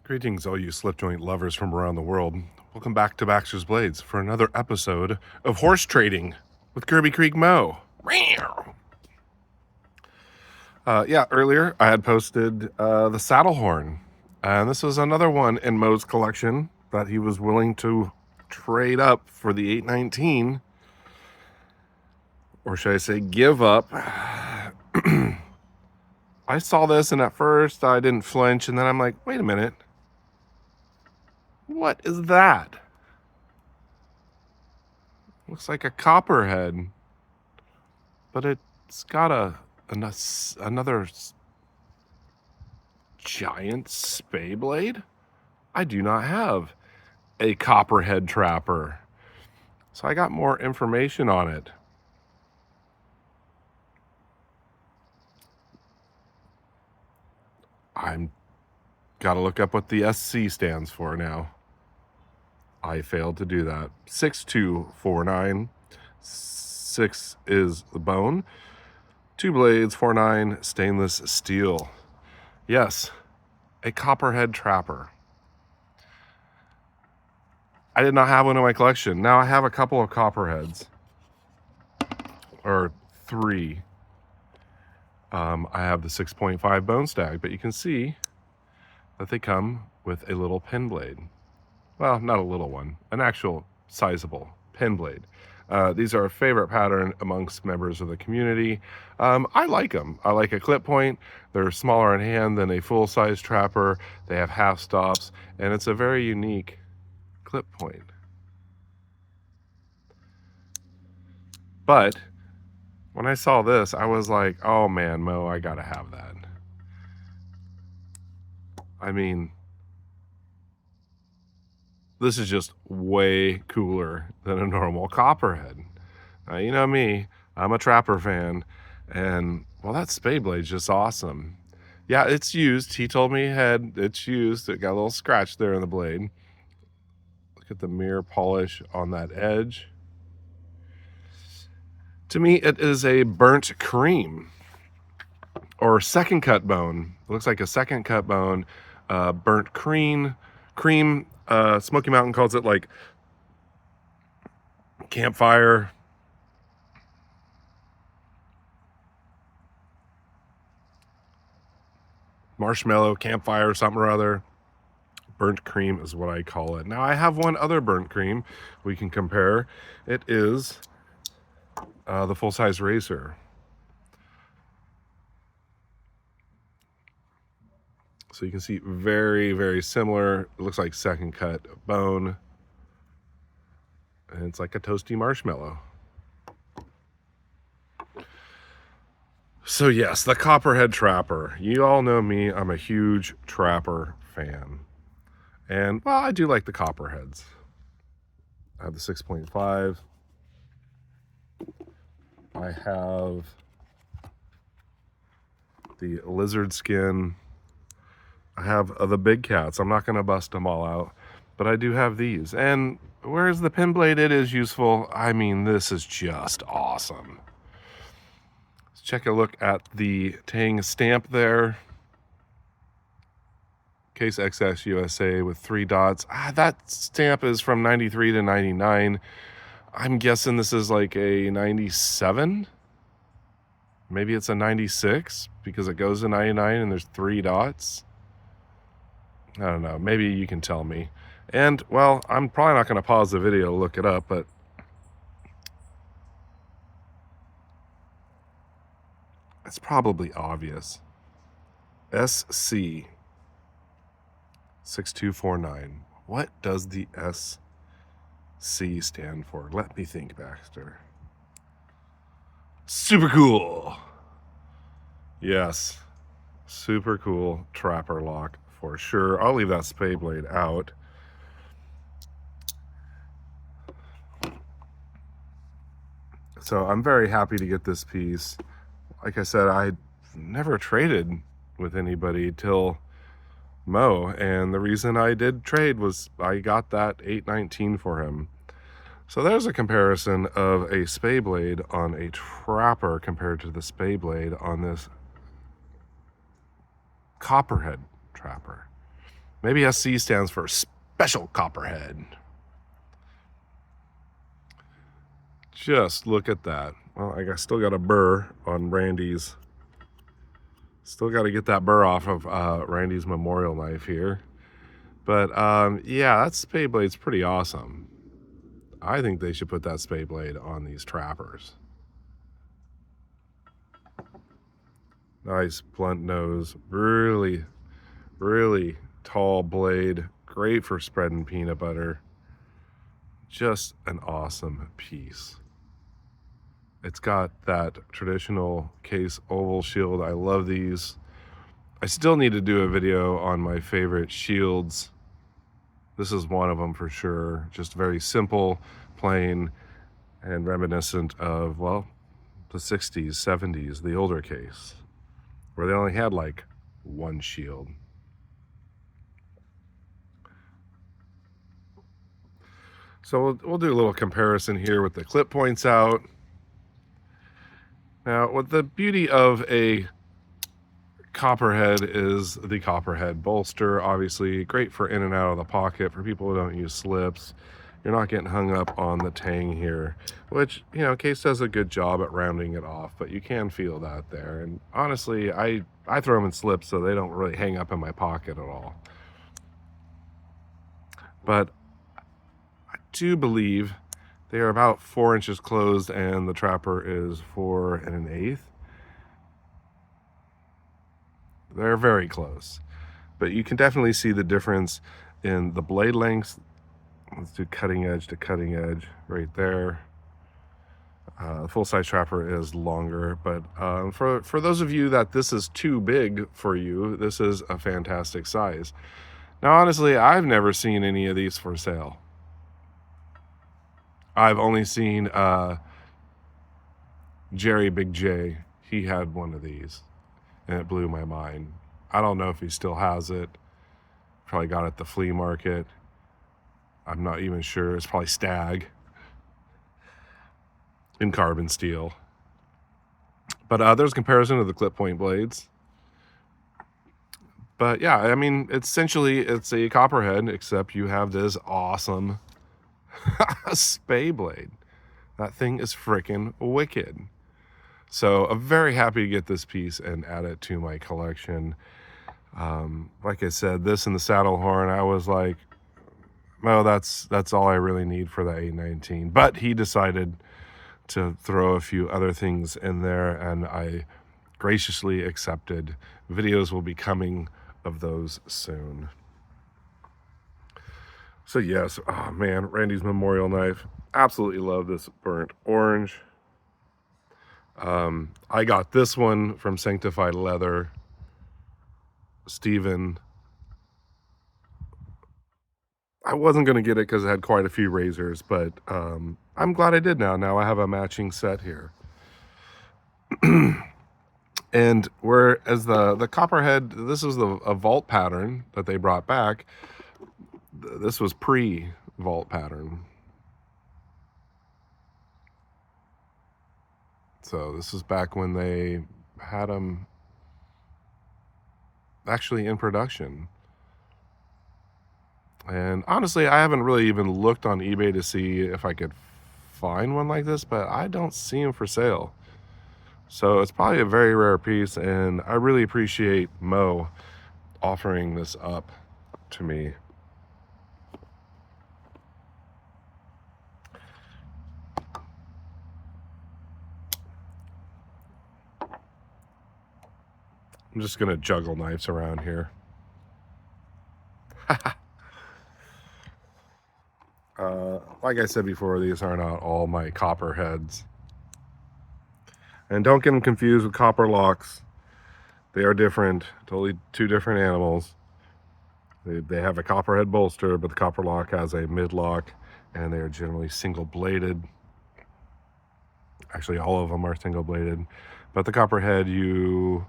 Greetings, all you slip joint lovers from around the world. Welcome back to Baxter's Blades for another episode of Horse Trading with Kirby Creek Mo. Earlier I had posted the saddle horn, and this was another one in Mo's collection that he was willing to trade up for the 819, or should I say give up. I saw this, and at first I didn't flinch, and then I'm like, wait a minute. What is that? Looks like a copperhead, but it's got another giant spay blade. I do not have a copperhead trapper, so I got more information on it. I'm gotta look up what the SC stands for now. I failed to do that. 6249. 6 is the bone. 2 blades, 49 stainless steel. Yes, a copperhead trapper. I did not have one in my collection. Now I have a couple of copperheads, or 3. I have the 6.5 bone stag, but you can see that they come with a little pen blade. Well, not a little one, an actual sizable pen blade. These are a favorite pattern amongst members of the community. I like them. I like a clip point. They're smaller in hand than a full-size trapper. They have half stops, and it's a very unique clip point. But when I saw this, I was like, oh man, Mo, I gotta have that. I mean, this is just way cooler than a normal copperhead. Now, you know me, I'm a trapper fan, and well, that spade blade's just awesome. Yeah, it's used. He told me it's used. It got a little scratch there in the blade. Look at the mirror polish on that edge. To me, it is a burnt cream or second cut bone. It looks like a second cut bone, burnt cream. Smoky Mountain calls it like campfire. Marshmallow, campfire, something or other. Burnt cream is what I call it. Now I have one other burnt cream we can compare. It is the full-size racer. So you can see very, very similar. It looks like second cut bone. And it's like a toasty marshmallow. So yes, the copperhead trapper. You all know me, I'm a huge trapper fan. And well, I do like the copperheads. I have the 6.5. I have the lizard skin. I have the big cats. I'm not going to bust them all out, but I do have these. And whereas the pen blade, it is useful. I mean, this is just awesome. Let's check a look at the Tang stamp there. Case XS USA with 3 dots. That stamp is from 93 to 99. I'm guessing this is like a 97. Maybe it's a 96 because it goes to 99 and there's 3 dots. I don't know. Maybe you can tell me. And, well, I'm probably not going to pause the video to look it up, but it's probably obvious. SC 6249. What does the SC stand for? Let me think, Baxter. Super cool. Yes. Super cool trapper lock. For sure. I'll leave that spade blade out. So I'm very happy to get this piece. Like I said, I never traded with anybody till Mo, and the reason I did trade was I got that 819 for him. So there's a comparison of a spade blade on a trapper compared to the spade blade on this copperhead trapper. Maybe SC stands for Special Copperhead. Just look at that. Well, I still got a burr on Randy's. Still got to get that burr off of Randy's memorial knife here. But yeah, that spade blade's pretty awesome. I think they should put that spade blade on these trappers. Nice blunt nose, really, really tall blade. Great for spreading peanut butter. Just an awesome piece. It's got that traditional case oval shield. I love these. I still need to do a video on my favorite shields. This is one of them for sure. Just very simple, plain, and reminiscent of, well, the 60s, 70s, the older case, where they only had like one shield. So we'll do a little comparison here with the clip points out. Now, what the beauty of a Copperhead is the Copperhead bolster. Obviously, great for in and out of the pocket for people who don't use slips. You're not getting hung up on the Tang here, which, you know, Case does a good job at rounding it off, but you can feel that there. And honestly, I throw them in slips so they don't really hang up in my pocket at all. But I do believe they are about 4 inches closed and the trapper is 4 1/8. They're very close, but you can definitely see the difference in the blade lengths. Let's do cutting edge to cutting edge right there. Full-size trapper is longer, but for those of you that this is too big for you, this is a fantastic size. Now, honestly, I've never seen any of these for sale. I've only seen Jerry Big J. He had one of these, and it blew my mind. I don't know if he still has it. Probably got it at the flea market. I'm not even sure. It's probably Stag in carbon steel. But there's a comparison of the clip point blades. But yeah, I mean, essentially it's a Copperhead, except you have this awesome spade blade. That thing is freaking wicked. So I'm very happy to get this piece and add it to my collection. Like I said, this and the saddle horn, I was like, well, that's all I really need for the 819. But he decided to throw a few other things in there, and I graciously accepted. Videos will be coming of those soon. So yes, oh man, Randy's memorial knife. Absolutely love this burnt orange. I got this one from Sanctified Leather. Steven. I wasn't going to get it because it had quite a few razors, but I'm glad I did now. Now I have a matching set here. And whereas the Copperhead, this was a vault pattern that they brought back. This was pre-vault pattern. So this is back when they had them actually in production. And honestly, I haven't really even looked on eBay to see if I could find one like this, but I don't see them for sale. So it's probably a very rare piece, and I really appreciate Mo offering this up to me. I'm just gonna juggle knives around here. Like I said before, these are not all my Copperheads. And don't get them confused with copper locks. They are different, totally two different animals. They have a Copperhead bolster, but the copper lock has a mid-lock, and they are generally single-bladed. Actually, all of them are single-bladed. But the Copperhead, you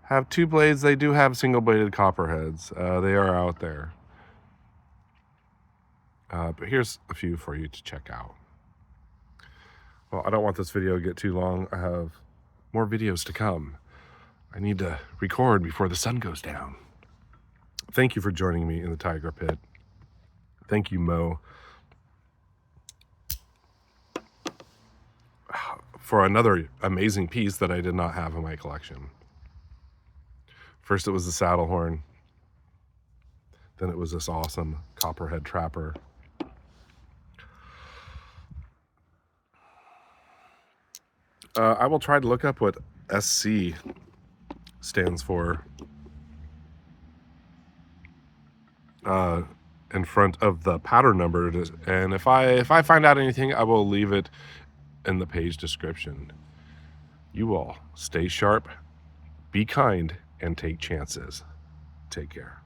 have two blades. They do have single-bladed Copperheads. They are out there. But here's a few for you to check out. Well, I don't want this video to get too long. I have more videos to come. I need to record before the sun goes down. Thank you for joining me in the tiger pit. Thank you, Mo, for another amazing piece that I did not have in my collection. First it was the saddle horn. Then it was this awesome copperhead trapper. I will try to look up what SC stands for in front of the pattern number, and if I find out anything, I will leave it in the page description. You all stay sharp, be kind, and take chances. Take care.